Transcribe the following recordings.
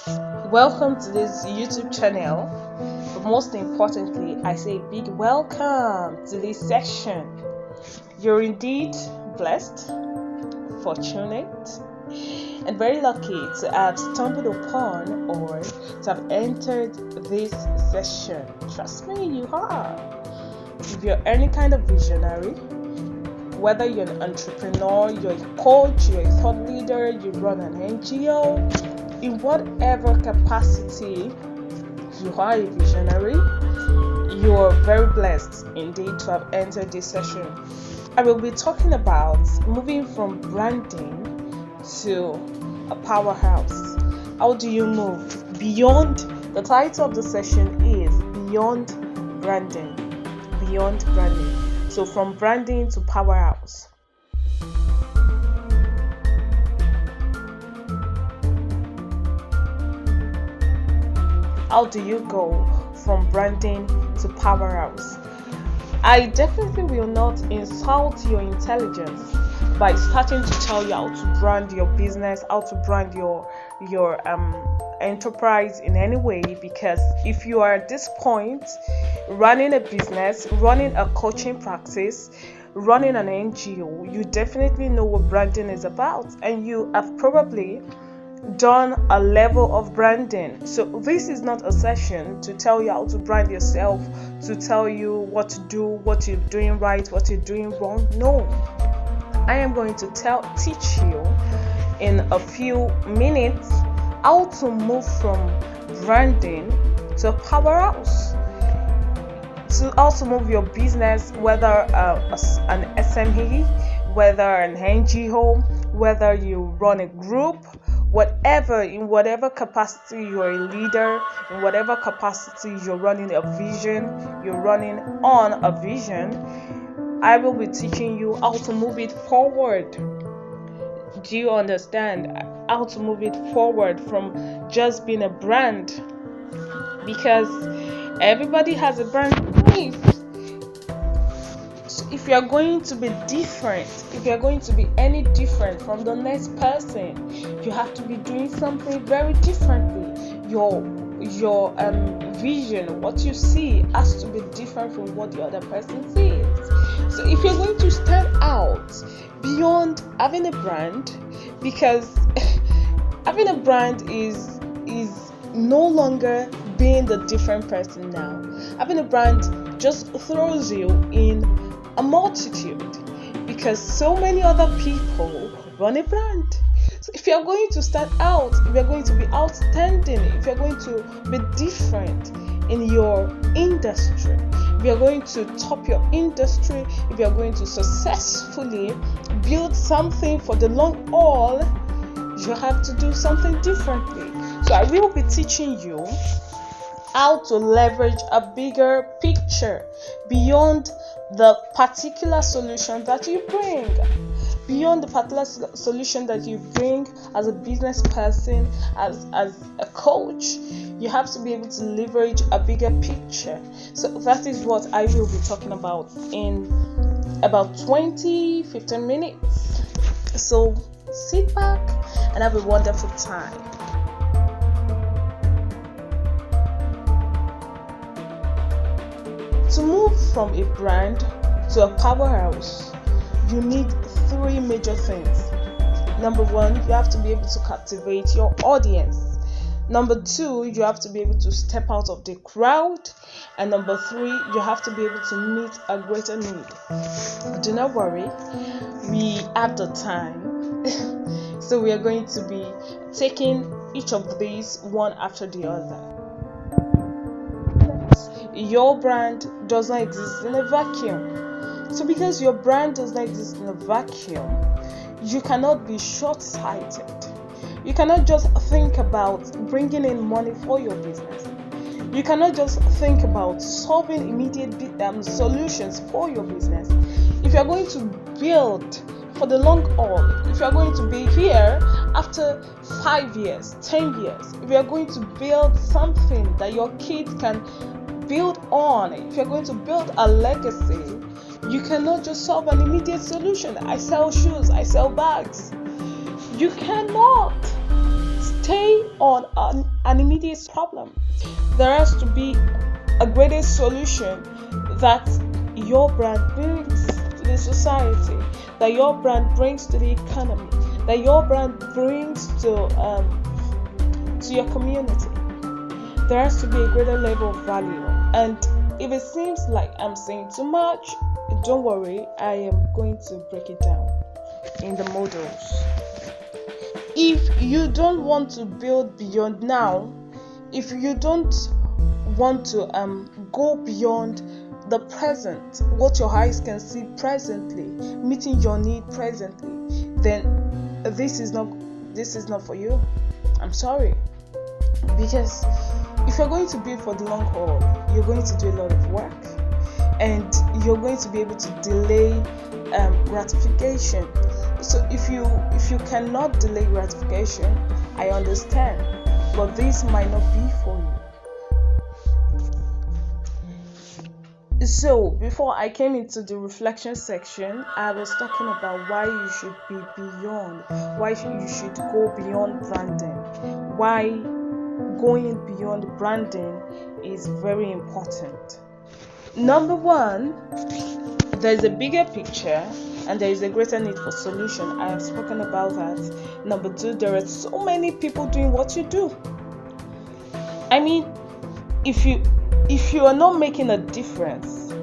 Welcome to this YouTube channel. But most importantly, I say big welcome to this section. You're indeed blessed, fortunate, and very lucky to have stumbled upon or to have entered this session. Trust me, you are. If you're any kind of visionary, whether you're an entrepreneur, you're a coach, you're a thought leader, you run an NGO, in whatever capacity you are a visionary, you are very blessed indeed to have entered this session. I will be talking about moving from branding to a powerhouse. How do you move beyond? The title of the session is Beyond Branding. Beyond branding. So from branding to powerhouse. How do you go from branding to powerhouse? I definitely will not insult your intelligence by starting to tell you how to brand your business, how to brand your enterprise in any way, because if you are at this point running a business, running a coaching practice, running an NGO, you definitely know what branding is about, and you have probably done a level of branding. So this is not a session to tell you how to brand yourself, to tell you what to do, what you're doing right, what you're doing wrong. No, I am going to teach you in a few minutes how to move from branding to a powerhouse, to also move your business, whether an SME, whether an NGO, whether you run a group, in whatever capacity you're a leader, in whatever capacity you're running a vision, you're running on a vision, I will be teaching you how to move it forward. Do you understand? How to move it forward from just being a brand, because everybody has a brand. So if you're going to be different, if you're going to be any different from the next person, you have to be doing something very differently. Your vision, what you see, has to be different from what the other person sees. So if you're going to stand out beyond having a brand, because having a brand is no longer being the different person now. Having a brand just throws you in a multitude, because so many other people run a brand. So if you're going to stand out, if you're going to be outstanding, if you're going to be different in your industry, if you're going to top your industry, if you're going to successfully build something for the long haul, you have to do something differently. So I will be teaching you how to leverage a bigger picture beyond the particular solution that you bring. Beyond the particular solution that you bring as a business person, as a coach, you have to be able to leverage a bigger picture. So that is what I will be talking about in about 15 minutes. So sit back and have a wonderful time. To move from a brand to a powerhouse, you need three major things. Number one, you have to be able to captivate your audience. Number two, you have to be able to step out of the crowd. And number three, you have to be able to meet a greater need. Do not worry, we have the time. So we are going to be taking each of these one after the other. Your brand does not exist in a vacuum. So because your brand does not exist in a vacuum, you cannot be short-sighted. You cannot just think about bringing in money for your business. You cannot just think about solving immediate solutions for your business. If you're going to build for the long haul, if you're going to be here after 5 years, 10 years, if you're going to build something that your kids can build on, if you're going to build a legacy, you cannot just solve an immediate solution. I sell shoes, I sell bags. You cannot. stay on an immediate problem. There has to be a greater solution that your brand brings to the society, that your brand brings to the economy, that your brand brings to your community. There has to be a greater level of value. And if it seems like I'm saying too much, don't worry, I am going to break it down in the models. If you don't want to build beyond now, if you don't want to go beyond the present, what your eyes can see presently, meeting your need presently, then this is not for you. I'm sorry. Because if you're going to build for the long haul, you're going to do a lot of work, and you're going to be able to delay gratification. So if you cannot delay gratification, I understand, but this might not be for you. So before I came into the reflection section, I was talking about why you should be beyond, why you should go beyond branding, why going beyond branding is very important. Number one, there's a bigger picture and there is a greater need for solution. I have spoken about that. Number two, there are so many people doing what you do. I mean, if you are not making a difference,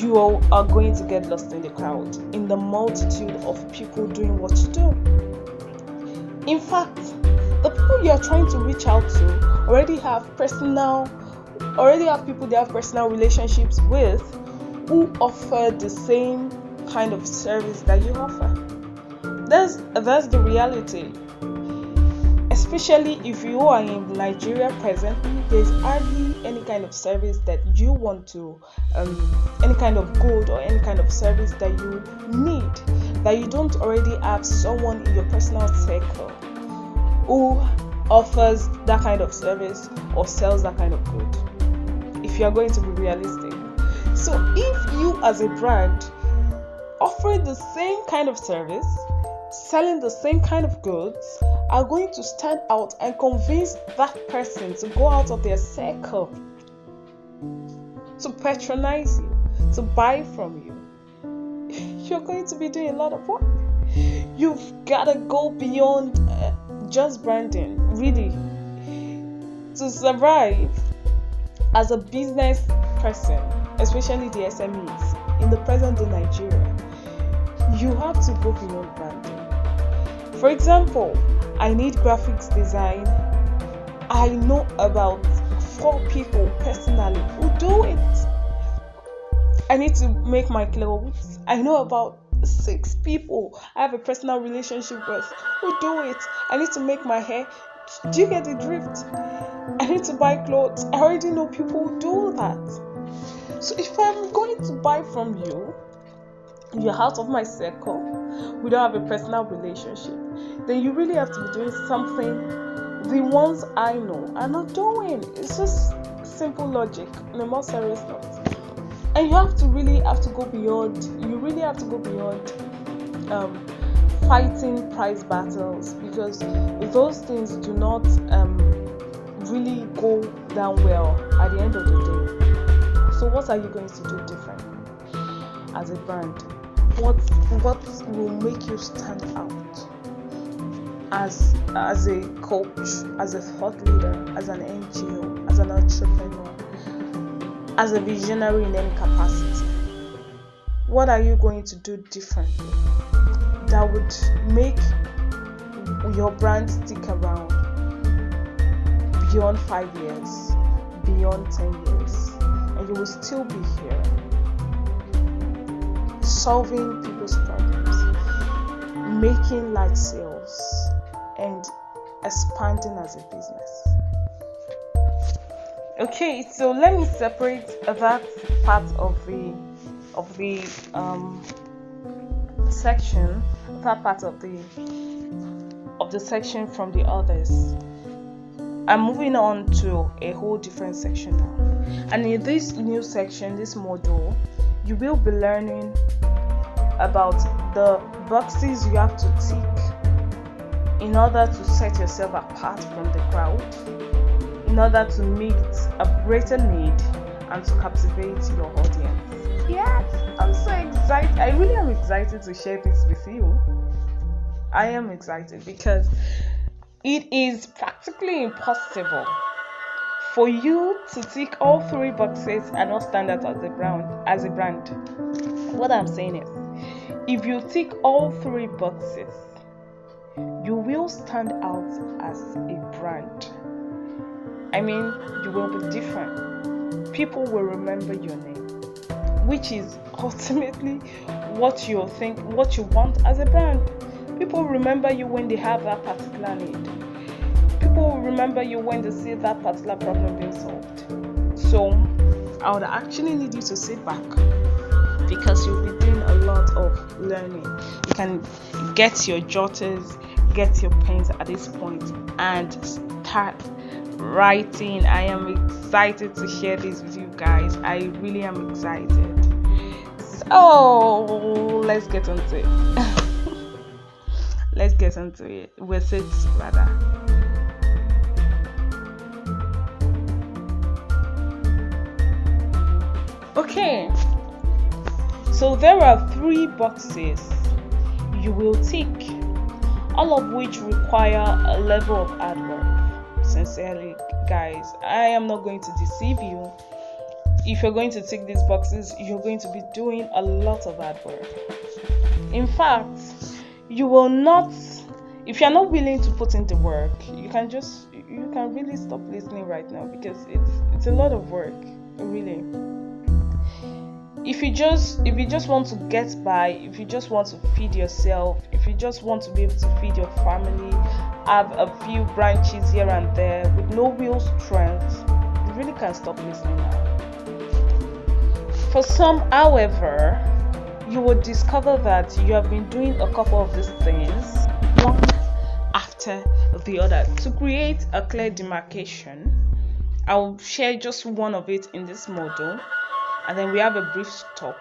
you are going to get lost in the crowd, in the multitude of people doing what you do. In fact, the people you are trying to reach out to already have people they have personal relationships with who offer the same kind of service that you offer. That's the reality. Especially if you are in Nigeria presently, there's hardly any kind of service that you want to, any kind of good or any kind of service that you need, that you don't already have someone in your personal circle who offers that kind of service or sells that kind of good, if you are going to be realistic. So if you as a brand offering the same kind of service, selling the same kind of goods, are going to stand out and convince that person to go out of their circle, to patronize you, to buy from you, you're going to be doing a lot of work. You've got to go beyond just branding, really, to survive as a business person, especially the SMEs in the present day Nigeria. You have to go beyond branding. For example, I need graphics design. I know about 4 people personally who do it. I need to make my clothes. I know about 6 people I have a personal relationship with who do it. I need to make my hair. Do you get the drift? I need to buy clothes. I already know people who do that. So if I'm going to buy from you, you're out of my circle, we don't have a personal relationship, then you really have to be doing something the ones I know are not doing. It's just simple logic on a more serious note. And you really have to go beyond fighting price battles, because those things do not really go down well at the end of the day. So what are you going to do differently as a brand? What will make you stand out as a coach, as a thought leader, as an NGO, as an entrepreneur, as a visionary in any capacity? What are you going to do differently that would make your brand stick around beyond 5 years, beyond 10 years, and you will still be here solving people's problems, making large sales, and expanding as a business? Okay, so let me separate that part of the section, that part of the section from the others. I'm moving on to a whole different section now, and in this new section, this module, you will be learning about the boxes you have to tick in order to set yourself apart from the crowd, in order to meet a greater need and to captivate your audience. Yes, I'm so excited. I really am excited to share this with you. I am excited because it is practically impossible for you to tick all three boxes and not stand out as a brand. What I'm saying is, if you tick all three boxes, you will stand out as a brand. I mean, you will be different. People will remember your name, which is ultimately what you want as a brand. People remember you when they have that particular need. People will remember you when they see that particular problem being solved. So I would actually need you to sit back, because you'll be doing a lot of learning. You can get your jotters, get your pens at this point, and start writing. I am excited to share this with you guys. I really am excited. So let's get into it. Let's get into it. With it, rather. Okay. So there are three boxes you will tick, all of which require a level of hard work. Sincerely, guys, I am not going to deceive you. If you're going to tick these boxes, you're going to be doing a lot of hard work. In fact, you will not, if you're not willing to put in the work, you can really stop listening right now, because it's a lot of work, really. If you just want to get by, if you just want to feed yourself, if you just want to be able to feed your family, have a few branches here and there with no real strength, you really can't stop listening now. For some, however, you will discover that you have been doing a couple of these things one after the other to create a clear demarcation. I'll share just one of it in this module, and then we have a brief stop.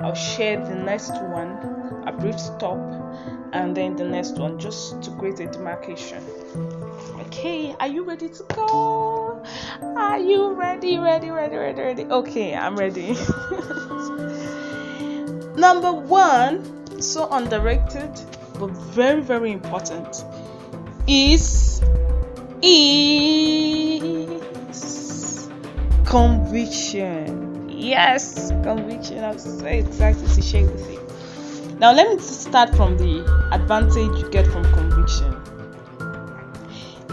I'll share the next one, a brief stop, and then the next one, just to create a demarcation. Okay, are you ready to go? Are you ready? Okay, I'm ready. Number one, so undirected but very, very important, is conviction. Yes, conviction. I'm so excited to share with you. Now, let me start from the advantage you get from conviction.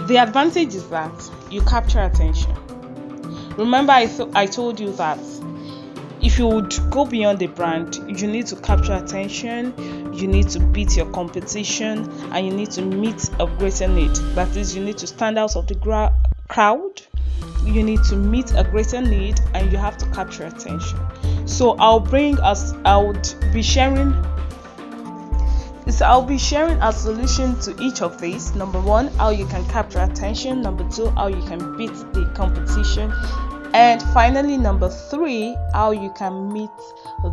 The advantage is that you capture attention. Remember, I told you that if you would go beyond the brand, you need to capture attention, you need to beat your competition, and you need to meet a greater need. That is, you need to stand out of the crowd, you need to meet a greater need, and you have to capture attention. So I'll be sharing a solution to each of these. Number one, how you can capture attention. Number two, how you can beat the competition. And finally, number three, how you can meet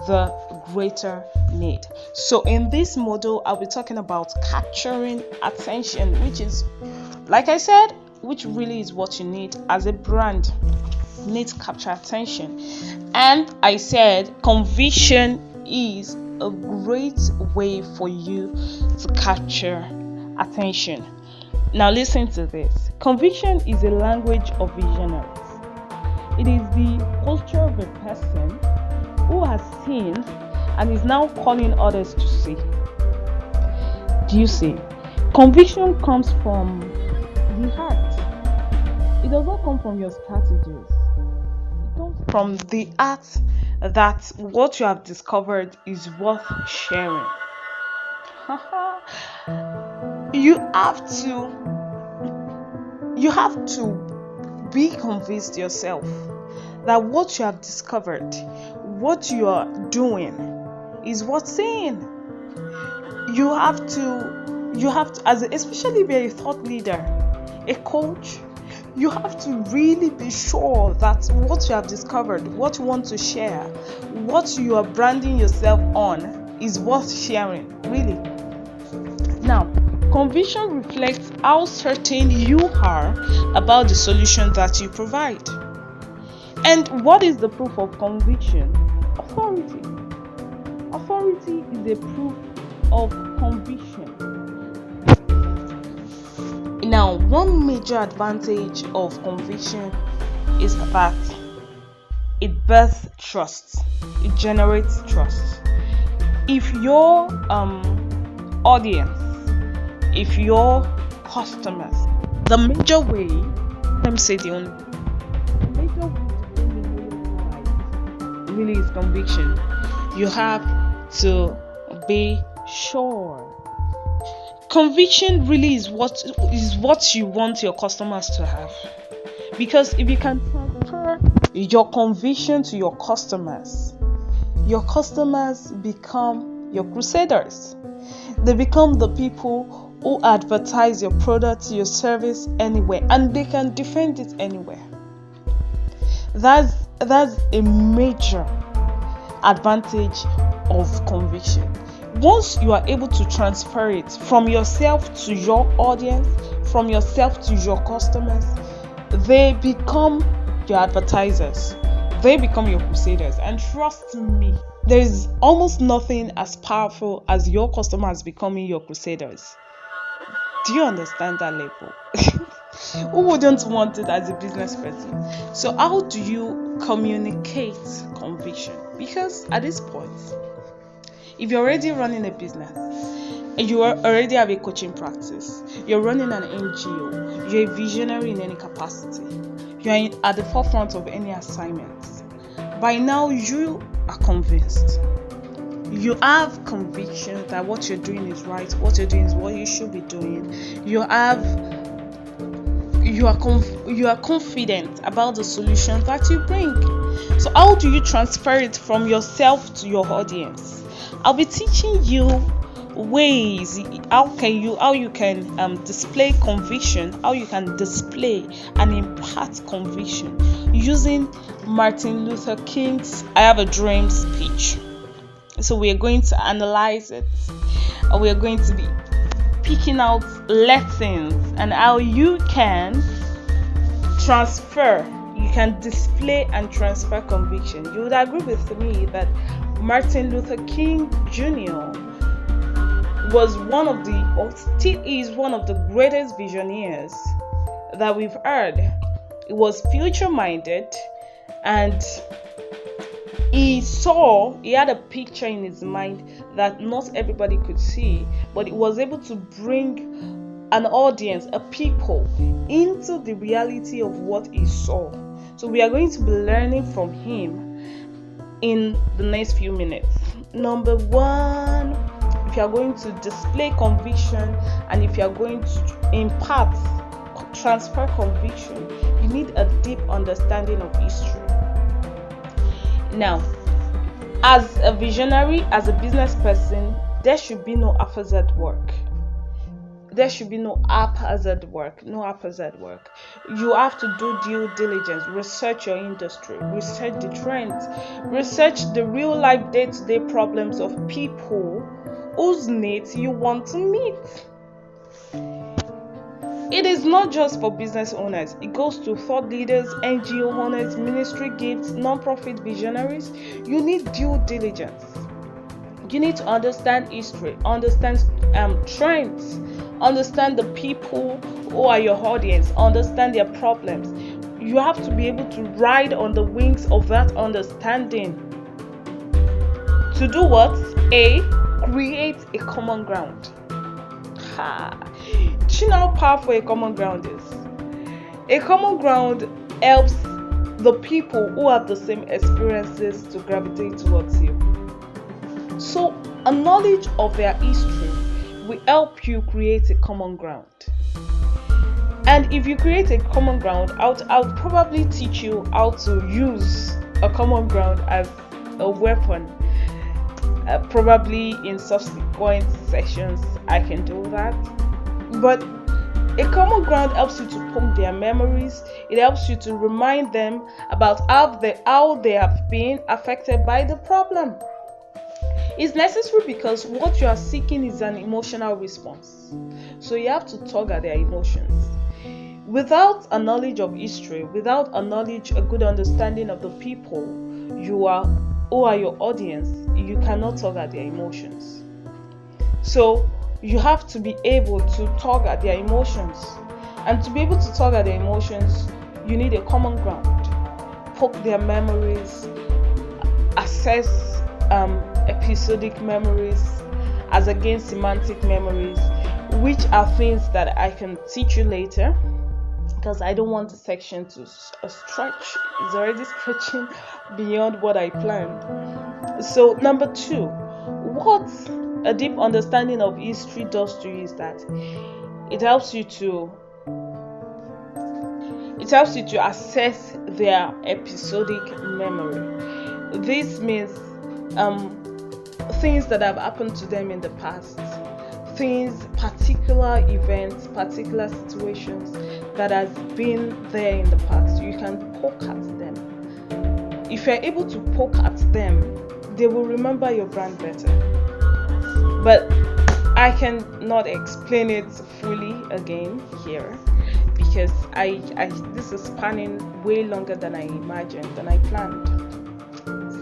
the greater need. So in this module, I'll be talking about capturing attention, which is, like I said, which really is what you need as a brand. You need to capture attention. And I said conviction is a great way for you to capture attention. Now listen to this. Conviction is a language of visionaries. It is the culture of a person who has seen and is now calling others to see. Do you see? Conviction comes from the heart. It does not come from your strategies. It comes from the heart that what you have discovered is worth sharing. You have to be convinced yourself that what you have discovered, what you are doing, is worth saying. You have to, especially be a thought leader, a coach, you have to really be sure that what you have discovered, what you want to share, what you are branding yourself on is worth sharing, really. Now, Conviction reflects how certain you are about the solution that you provide. And what is the proof of conviction? Authority. Authority is a proof of conviction. Now, one major advantage of conviction is that it births trust. It generates trust. If your audience, if your customers, the major way, let me say the only major way to bring in really is conviction. You have to be sure. Conviction really is what you want your customers to have. Because if you can transfer your conviction to your customers become your crusaders. They become the people who advertise your product, your service anywhere, and they can defend it anywhere. That's a major advantage of conviction. Once you are able to transfer it from yourself to your audience, from yourself to your customers, they become your advertisers. They become your crusaders. And trust me, there is almost nothing as powerful as your customers becoming your crusaders. Do you understand that level? Who wouldn't want it as a business person? So how do you communicate conviction? Because at this point, if you're already running a business, and you already have a coaching practice, you're running an NGO, you're a visionary in any capacity, you're at the forefront of any assignments, by now you are convinced. You have conviction that what you're doing is right, what you're doing is what you should be doing. You are confident about the solution that you bring. So how do you transfer it from yourself to your audience? I'll be teaching you ways how you can display conviction, how you can display and impart conviction using Martin Luther King's I Have a Dream speech. So we are going to analyze it. We are going to be picking out lessons and how you can display and transfer conviction. You would agree with me that Martin Luther King Jr. still is one of the greatest visionaries that we've heard. He was future-minded, and he had a picture in his mind that not everybody could see, but he was able to bring an audience, a people, into the reality of what he saw. So we are going to be learning from him in the next few minutes. Number one, if you are going to display conviction and if you are going to transfer conviction, you need a deep understanding of history. Now, as a visionary, as a business person, there should be no haphazard work. There should be no haphazard work. You have to do due diligence, research your industry, research the trends, research the real life day-to-day problems of people whose needs you want to meet. It is not just for business owners. It goes to thought leaders, NGO owners, ministry gifts, non-profit visionaries. You need due diligence. You need to understand history, understand trends, understand the people who are your audience, understand their problems. You have to be able to ride on the wings of that understanding. To do what? A, create a common ground. Do you know how powerful a common ground is? A common ground helps the people who have the same experiences to gravitate towards you. So, a knowledge of their history will help you create a common ground. And if you create a common ground, I'll probably teach you how to use a common ground as a weapon. Probably in subsequent sessions I can do that. But a common ground helps you to poke their memories. It helps you to remind them about how they have been affected by the problem. It's necessary because what you are seeking is an emotional response. So you have to tug at their emotions. Without a knowledge of history, without a good understanding of the people who are your audience, you cannot tug at their emotions. So you have to be able to tug at their emotions. And to be able to tug at their emotions, you need a common ground. Poke their memories, assess episodic memories as against semantic memories, which are things that I can teach you later, because I don't want the section to stretch. It's already stretching beyond what I planned. So number 2, what a deep understanding of history does to you is that it helps you to assess their episodic memory. This means things that have happened to them in the past, things, particular events, particular situations that has been there in the past. You can poke at them. If you're able to poke at them, they will remember your brand better. But I cannot explain it fully again here, because this is spanning way longer than I imagined, than I planned.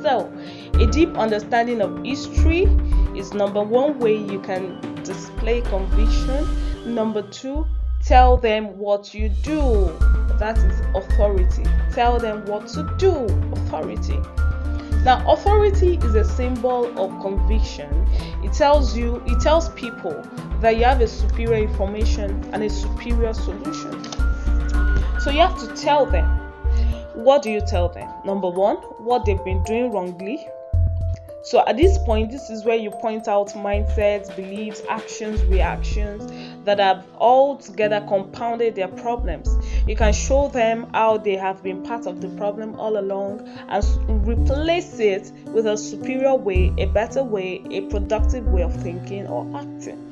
So, a deep understanding of history is number 1 way you can display conviction. Number 2, tell them what you do. That is authority. Tell them what to do. Authority. Now, authority is a symbol of conviction. It tells people that you have a superior information and a superior solution. So you have to tell them. What do you tell them? Number 1, what they've been doing wrongly. So at this point, this is where you point out mindsets, beliefs, actions, reactions that have all together compounded their problems. You can show them how they have been part of the problem all along and replace it with a superior way, a better way, a productive way of thinking or acting.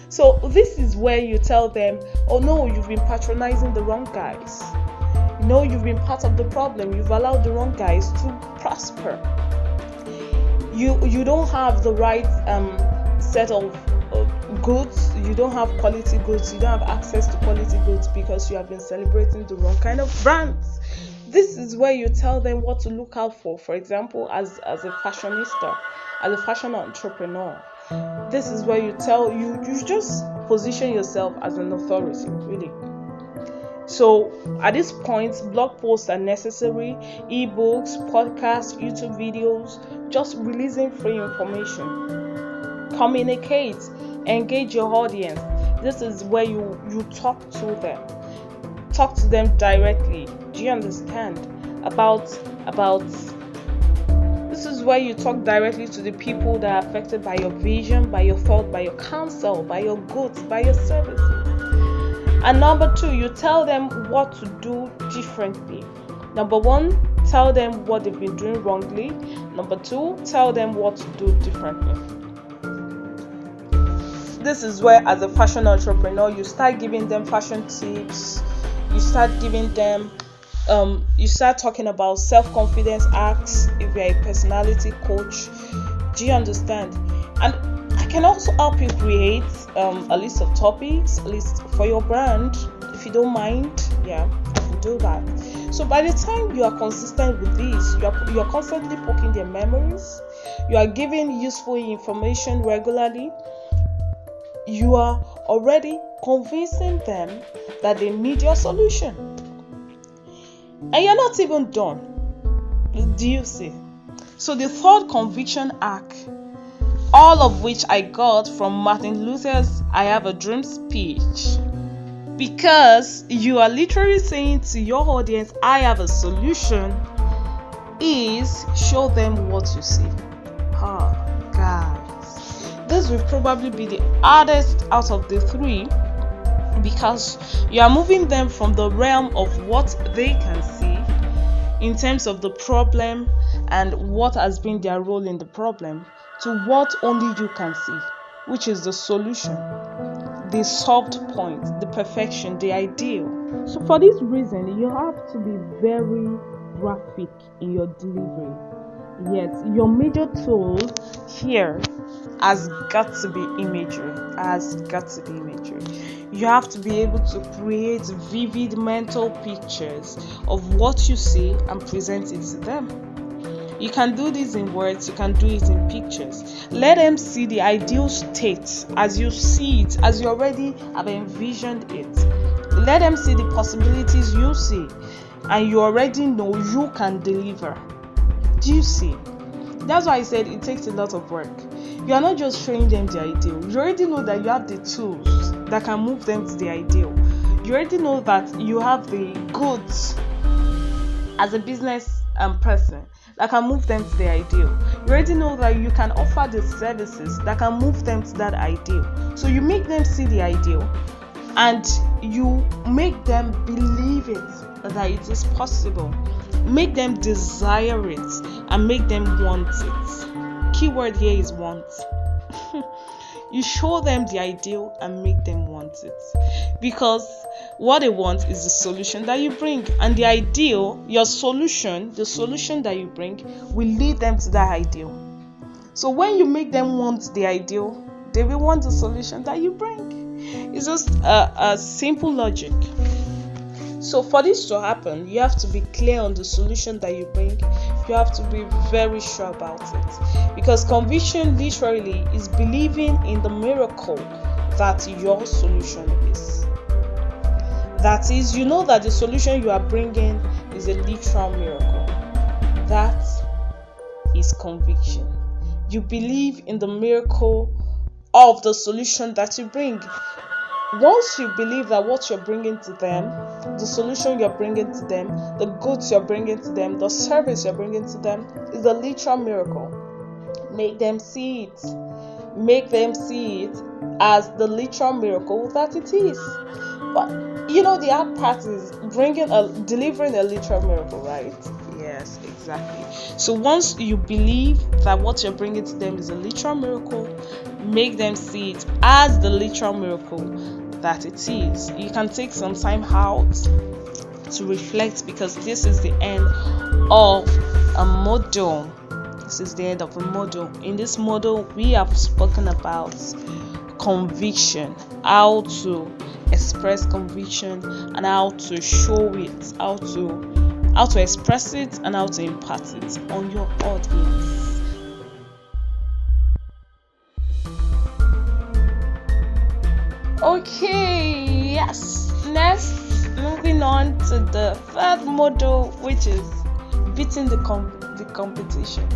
So this is where you tell them, oh no, you've been patronizing the wrong guys. No, you've been part of the problem. You've allowed the wrong guys to prosper. You don't have the right set of goods. You don't have quality goods. You don't have access to quality goods because you have been celebrating the wrong kind of brands. This is where you tell them what to look out for. For example, as a fashionista, as a fashion entrepreneur, this is where you just position yourself as an authority, really. So at this point, blog posts are necessary, ebooks, podcasts, YouTube videos, just releasing free information. Communicate, engage your audience. This is where you talk to them. Talk to them directly. Do you understand? About this is where you talk directly to the people that are affected by your vision, by your thought, by your counsel, by your goods, by your services. And number 2, you tell them what to do differently. Number 1, tell them what they've been doing wrongly. Number 2, tell them what to do differently. This is where, as a fashion entrepreneur, you start giving them fashion tips. You start giving them, you start talking about self-confidence hacks if you're a personality coach. Do you understand? And I can also help you create a list of topics, a list for your brand, if you don't mind. Yeah, I can do that. So by the time you are consistent with this, you are constantly poking their memories, you are giving useful information regularly, you are already convincing them that they need your solution. And you're not even done. Do you see? So the third conviction arc, all of which I got from Martin Luther's I Have a Dream speech, because you are literally saying to your audience, I have a solution, is show them what you see. Oh, guys, this will probably be the hardest out of the 3, because you are moving them from the realm of what they can see in terms of the problem and what has been their role in the problem, to what only you can see, which is the solution, the solved point, the perfection, the ideal. So for this reason, you have to be very graphic in your delivery. Yes, your major tool here has got to be imagery. You have to be able to create vivid mental pictures of what you see and present it to them. You can do this in words, you can do it in pictures. Let them see the ideal state as you see it, as you already have envisioned it. Let them see the possibilities you see, and you already know you can deliver. Do you see? That's why I said it takes a lot of work. You are not just showing them the ideal. You already know that you have the tools that can move them to the ideal. You already know that you have the goods as a business person that can move them to the ideal. You already know that you can offer the services that can move them to that ideal. So you make them see the ideal and you make them believe it, that it is possible. Make them desire it and make them want it. Keyword here is want. You show them the ideal and make them want it, because what they want is the solution that you bring, and the ideal, your solution, the solution that you bring will lead them to that ideal. So when you make them want the ideal, they will want the solution that you bring. It's just a simple logic. So for this to happen, you have to be clear on the solution that you bring. You have to be very sure about it, because conviction literally is believing in the miracle that your solution is. That is, you know that the solution you are bringing is a literal miracle. That is conviction. You believe in the miracle of the solution that you bring. Once you believe that what you're bringing to them, the solution you're bringing to them, the goods you're bringing to them, the service you're bringing to them is a literal miracle, make them see it. Make them see it as the literal miracle that it is. But you know, the hard part is delivering a literal miracle, right? Yes, exactly. So once you believe that what you're bringing to them is a literal miracle, make them see it as the literal miracle that it is. You can take some time out to reflect, because this is the end of a model. This is the end of a model. In this model, we have spoken about conviction, how to express conviction and how to show it, how to express it and how to impart it on your audience. Okay, yes. Next, moving on to the third model, which is beating the competition.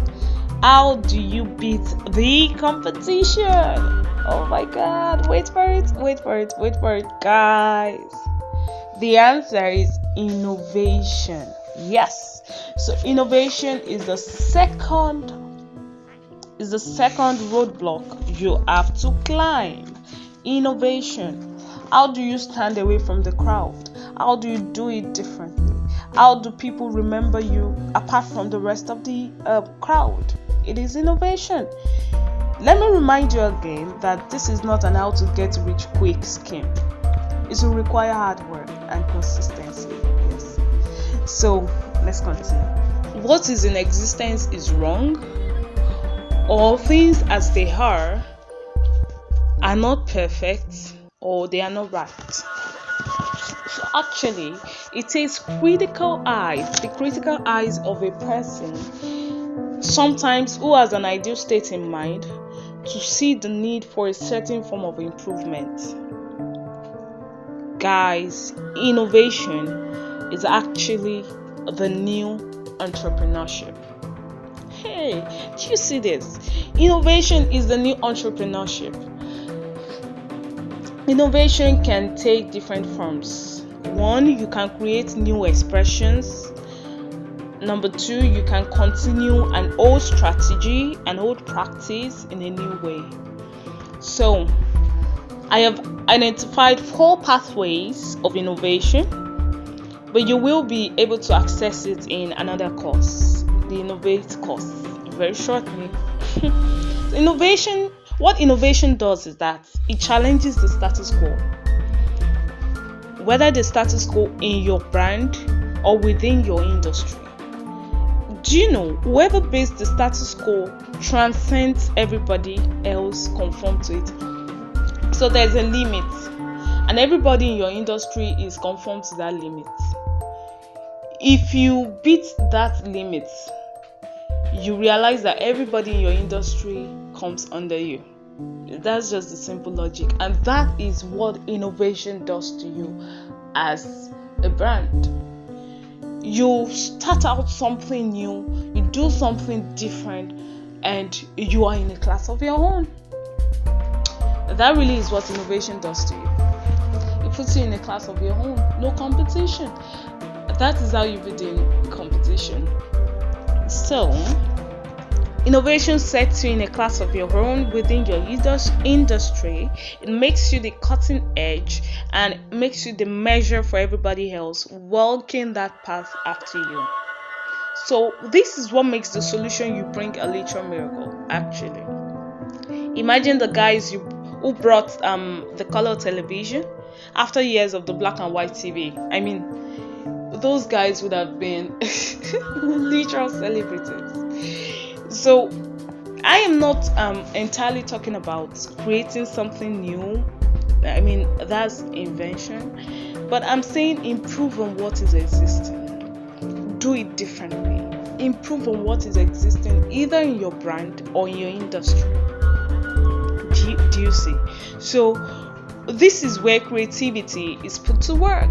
How do you beat the competition? Oh my God, wait for it, guys. The answer is innovation. Yes. So innovation is the second roadblock you have to climb. Innovation. How do you stand away from the crowd? How do you do it differently? How do people remember you apart from the rest of the crowd? It is innovation. Let me remind you again that this is not an how to get rich quick scheme. It will require hard work and consistency. Yes. So let's continue. What is in existence is wrong. All things as they are not perfect, or they are not right. So actually, it takes the critical eyes of a person, sometimes who has an ideal state in mind, to see the need for a certain form of improvement. Guys, innovation is actually the new entrepreneurship. Hey, do you see this? Innovation is the new entrepreneurship. Innovation can take different forms. 1, you can create new expressions. Number 2, you can continue an old strategy, an old practice in a new way. So, I have identified 4 pathways of innovation, but you will be able to access it in another course, the Innovate course, very shortly. What innovation does is that it challenges the status quo. Whether the status quo in your brand or within your industry. Do you know, whoever beats the status quo transcends everybody else conform to it. So there's a limit, and everybody in your industry is conformed to that limit. If you beat that limit, you realize that everybody in your industry comes under you. That's just the simple logic, and that is what innovation does to you as a brand. You start out something new, you do something different, and you are in a class of your own. That really is what innovation does to you. It puts you in a class of your own, no competition. That is how you be doing competition. So, innovation sets you in a class of your own within your industry. It makes you the cutting edge and makes you the measure for everybody else walking that path after you. So this is what makes the solution you bring a literal miracle, actually. Imagine the guys who brought the color television after years of the black and white TV. I mean, those guys would have been literal celebrities. So I am not entirely talking about creating something new. I mean, that's invention. But I'm saying improve on what is existing. Do it differently. Improve on what is existing either in your brand or in your industry. Do you see? So this is where creativity is put to work.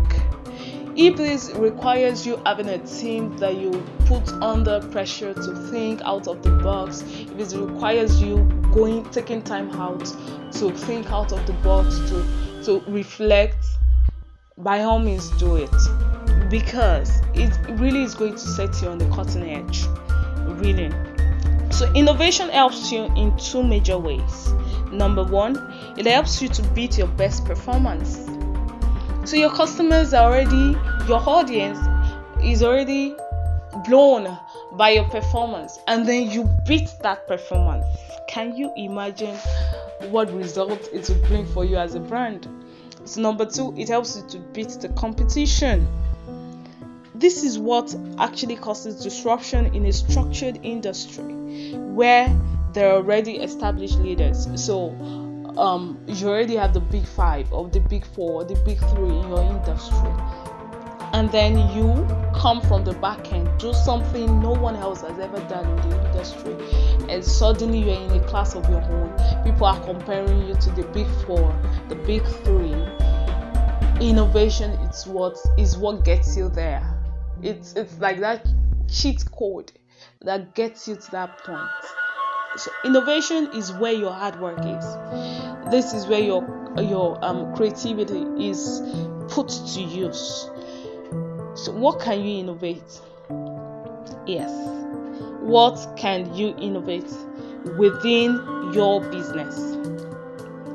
If this requires you having a team that you put under pressure to think out of the box, if it requires you taking time out to think out of the box, to reflect, by all means do it, because it really is going to set you on the cutting edge, really. So innovation helps you in two major ways. Number one, it helps you to beat your best performance. So your customers are already, your audience is already blown by your performance, and then you beat that performance. Can you imagine what result it will bring for you as a brand? So number two, it helps you to beat the competition. This is what actually causes disruption in a structured industry where there are already established leaders. So you already have the big five or the big four or the big three in your industry, and then you come from the back end, do something no one else has ever done in the industry, and suddenly you're in a class of your own. People are comparing you to the big four, the big three. Innovation is what gets you there. It's like that cheat code that gets you to that point. So innovation is where your hard work is. This is where your creativity is put to use. So what can you innovate? Yes. What can you innovate within your business?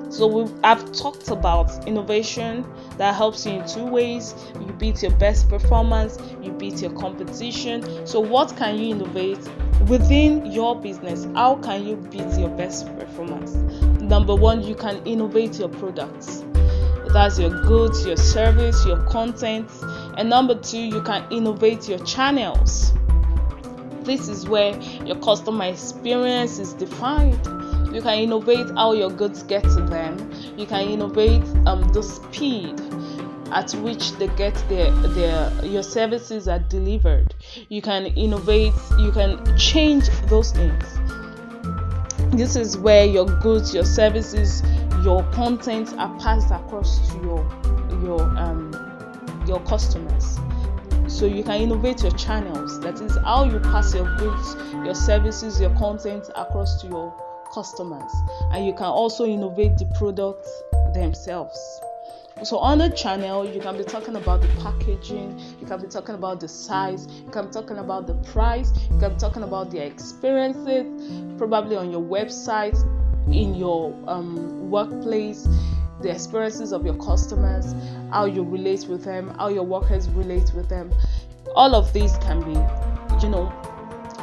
So I've talked about innovation that helps you in two ways. You beat your best performance, you beat your competition. So what can you innovate within your business? How can you beat your best performance? Number one, you can innovate your products. That's your goods, your service, your content. And number two, you can innovate your channels. This is where your customer experience is defined. You can innovate how your goods get to them. You can innovate the speed at which they get your services are delivered. You can innovate, you can change those things. This is where your goods, your services, your content are passed across to your customers. So you can innovate your channels. That is how you pass your goods, your services, your content across to your customers. And you can also innovate the products themselves. So on the channel, you can be talking about the packaging, you can be talking about the size, you can be talking about the price, you can be talking about the experiences, probably on your website, in your workplace, the experiences of your customers, how you relate with them, how your workers relate with them. All of these can be,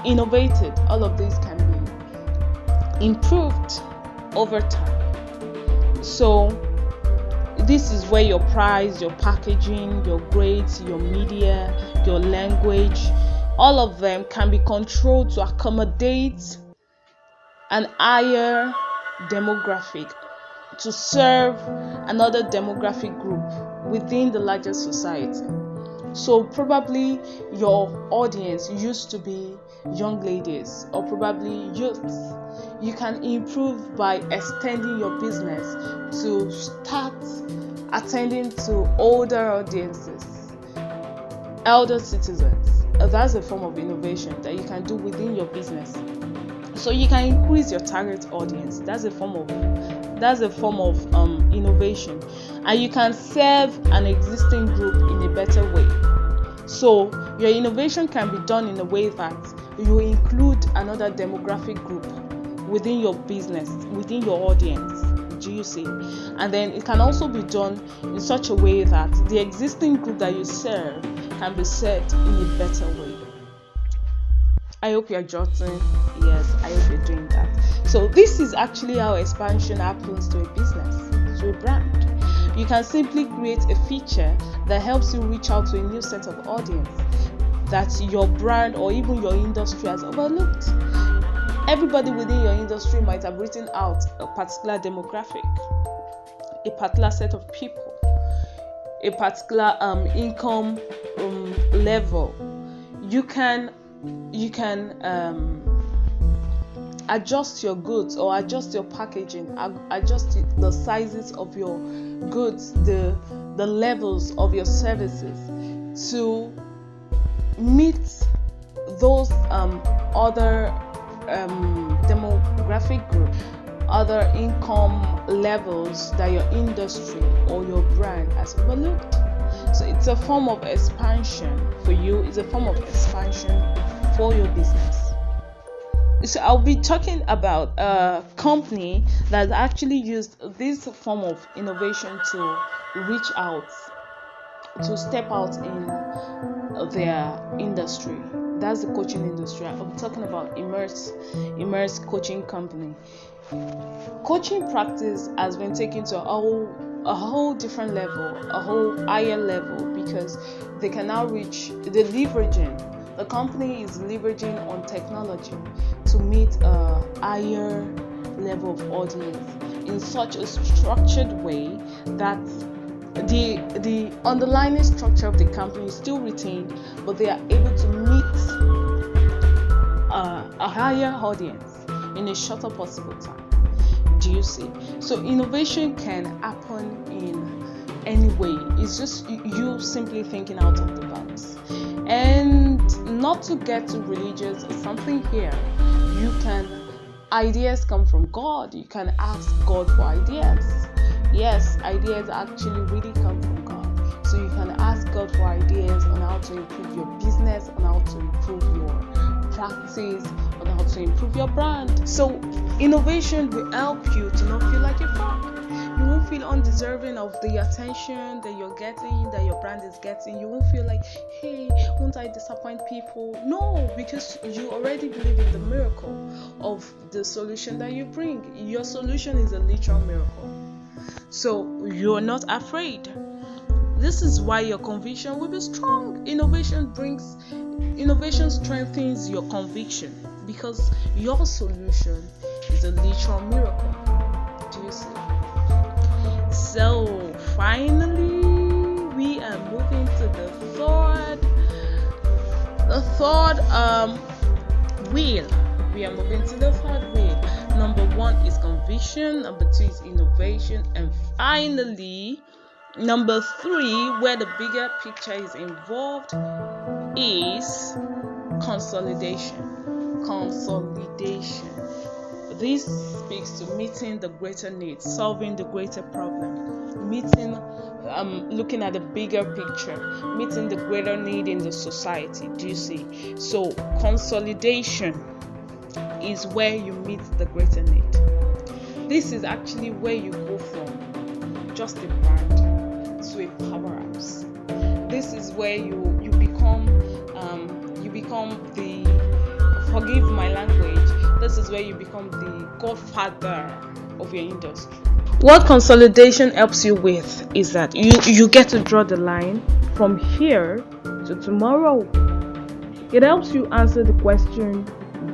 innovated. All of these can be improved over time. So this is where your price, your packaging, your grades, your media, your language, All of them can be controlled to accommodate an higher demographic, to serve another demographic group within the larger society. So probably your audience used to be young ladies or probably youths. You can improve by extending your business to start attending to older audiences, elder citizens. That's a form of innovation that you can do within your business. So you can increase your target audience. That's a form of innovation, and you can serve an existing group in a better way. So your innovation can be done in a way that you include another demographic group within your business, within your audience. Do you see? And then it can also be done in such a way that the existing group that you serve can be served in a better way. I hope you're jotting. Yes, I hope you're doing that. So this is actually how expansion happens to a business, to a brand. You can simply create a feature that helps you reach out to a new set of audience that your brand or even your industry has overlooked. Everybody within your industry might have written out a particular demographic, a particular set of people, a particular income level. You can adjust your goods or adjust your packaging, adjust the sizes of your goods, the levels of your services to meet those other demographic group, other income levels that your industry or your brand has overlooked. So it's a form of expansion for you. It's a form of expansion for your business. So I'll be talking about a company that actually used this form of innovation to reach out, to step out in their industry. That's the coaching industry. I'll be talking about Immerse Coaching Company. Coaching practice has been taken to a whole different level, a whole higher level, because they can now reach the company is leveraging on technology to meet a higher level of audience in such a structured way that the underlying structure of the company is still retained, but they are able to meet a higher audience in a shorter possible time. Do you see? So innovation can happen in any way. It's just you simply thinking out of the box. And not to get too religious or something here, ideas come from God. You can ask God for ideas. Yes, ideas actually really come from God. So you can ask God for ideas on how to improve your business, on how to improve your practice, on how to improve your brand. So innovation will help you to not feel like a fraud. You won't feel undeserving of the attention that you're getting, that your brand is getting. You won't feel like, hey, won't I disappoint people? No, because you already believe in the miracle of the solution that you bring. Your solution is a literal miracle. So you're not afraid. This is why your conviction will be strong. Innovation strengthens your conviction because your solution is a literal miracle. Do you see? So finally, we are moving to the third wheel. We are moving to the third wheel. Number 1 is conviction. Number 2 is innovation, and finally, number 3, where the bigger picture is involved, is consolidation. This speaks to meeting the greater need, solving the greater problem, looking at the bigger picture, meeting the greater need in the society. Do you see? So consolidation is where you meet the greater need. This is actually where you go from just a brand to a powerhouse. This is where you become the, forgive my language, this is where you become the godfather of your industry. What consolidation helps you with is that you get to draw the line from here to tomorrow. It helps you answer the question,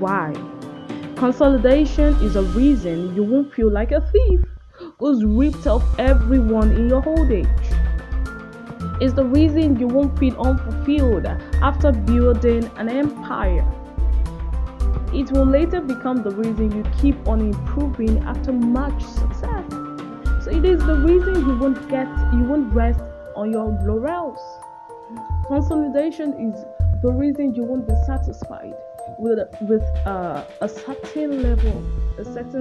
why? Consolidation is a reason you won't feel like a thief who's ripped off everyone in your old age. It's the reason you won't feel unfulfilled after building an empire. It will later become the reason you keep on improving after much success. So it is the reason you won't rest on your laurels. Consolidation is the reason you won't be satisfied with a certain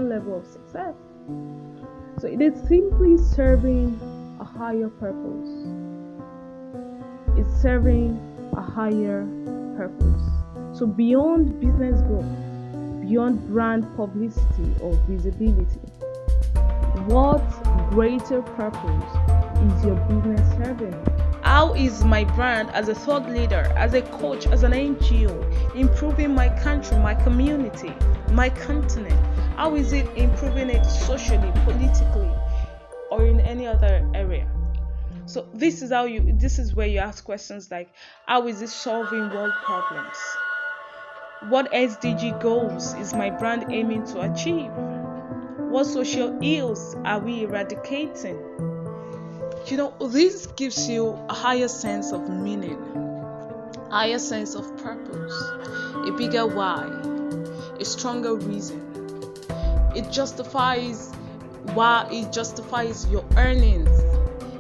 level of success. So it is simply serving a higher purpose. It's serving a higher purpose. So beyond business growth, beyond brand publicity or visibility, what greater purpose is your business serving? How is my brand as a thought leader, as a coach, as an NGO improving my country, my community, my continent? How is it improving it socially, politically, or in any other area? So this is where you ask questions like, how is it solving world problems? What SDG goals is my brand aiming to achieve? What social ills are we eradicating? This gives you a higher sense of meaning, higher sense of purpose, a bigger why, a stronger reason. It justifies your earnings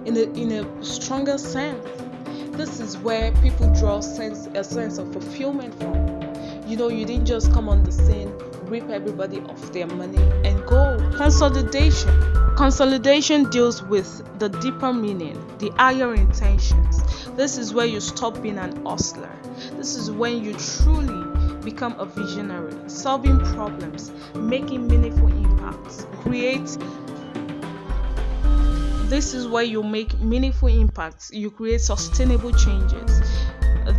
in a stronger sense. This is where people draw a sense of fulfillment from. You didn't just come on the scene, rip everybody off their money and go. Consolidation deals with the deeper meaning, the higher intentions. This is where you stop being an hustler. This is when you truly become a visionary, solving problems, making meaningful impacts, This is where you make meaningful impacts, you create sustainable changes.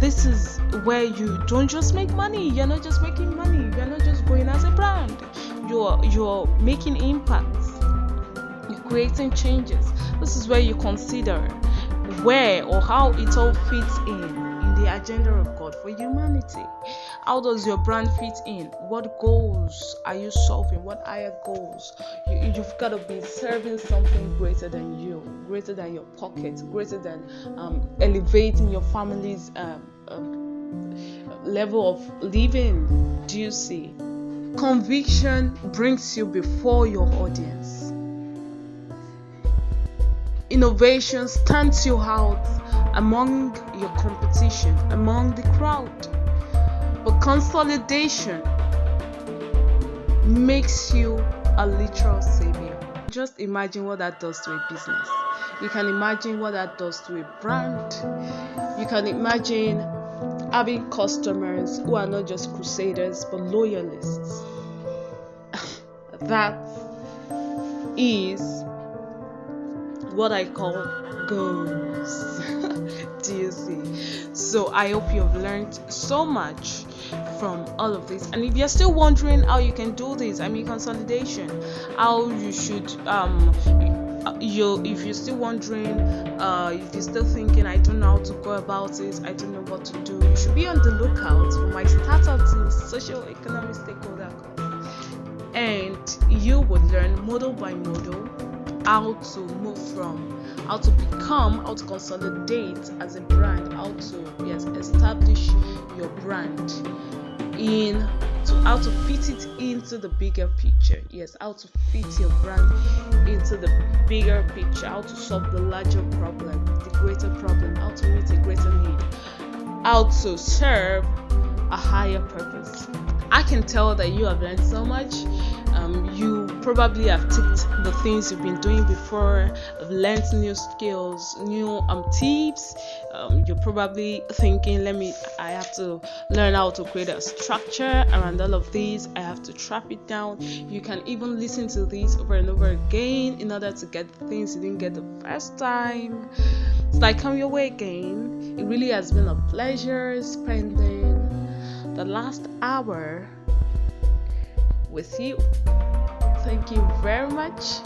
This is where you don't just make money. You're not just making money. You're not just growing as a brand. You're making impacts. You're creating changes. This is where you consider where or how it all fits in the agenda of God for humanity. How does your brand fit in? What goals are you solving? What higher goals? You've got to be serving something greater than you, greater than your pocket, greater than elevating your family's level of living. Do you see? Conviction brings you before your audience. Innovation stands you out among your competition, among the crowd. But consolidation makes you a literal savior. Just imagine what that does to a business. You can imagine what that does to a brand. You can imagine having customers who are not just crusaders but loyalists. That is what I call goals. Do you see? So I hope you've learned so much from all of this. And if you're still wondering how you can do this, consolidation, how you should if you're still wondering, if you're still thinking, I don't know how to go about it, I don't know what to do, you should be on the lookout for my startup to social economic stakeholder course. And you would learn model by model how to move from, how to consolidate as a brand, how to establish your brand how to fit it into the bigger picture. How to fit your brand into the bigger picture, how to solve the larger problem, the greater problem, how to meet a greater need, how to serve a higher purpose. I can tell that you have learned so much. You probably have ticked the things you've been doing before, learned new skills, new tips. You're probably thinking, I have to learn how to create a structure around all of these. I have to trap it down. You can even listen to these over and over again in order to get the things you didn't get the first time. It's like, come your way again. It really has been a pleasure spending the last hour with you. Thank you very much.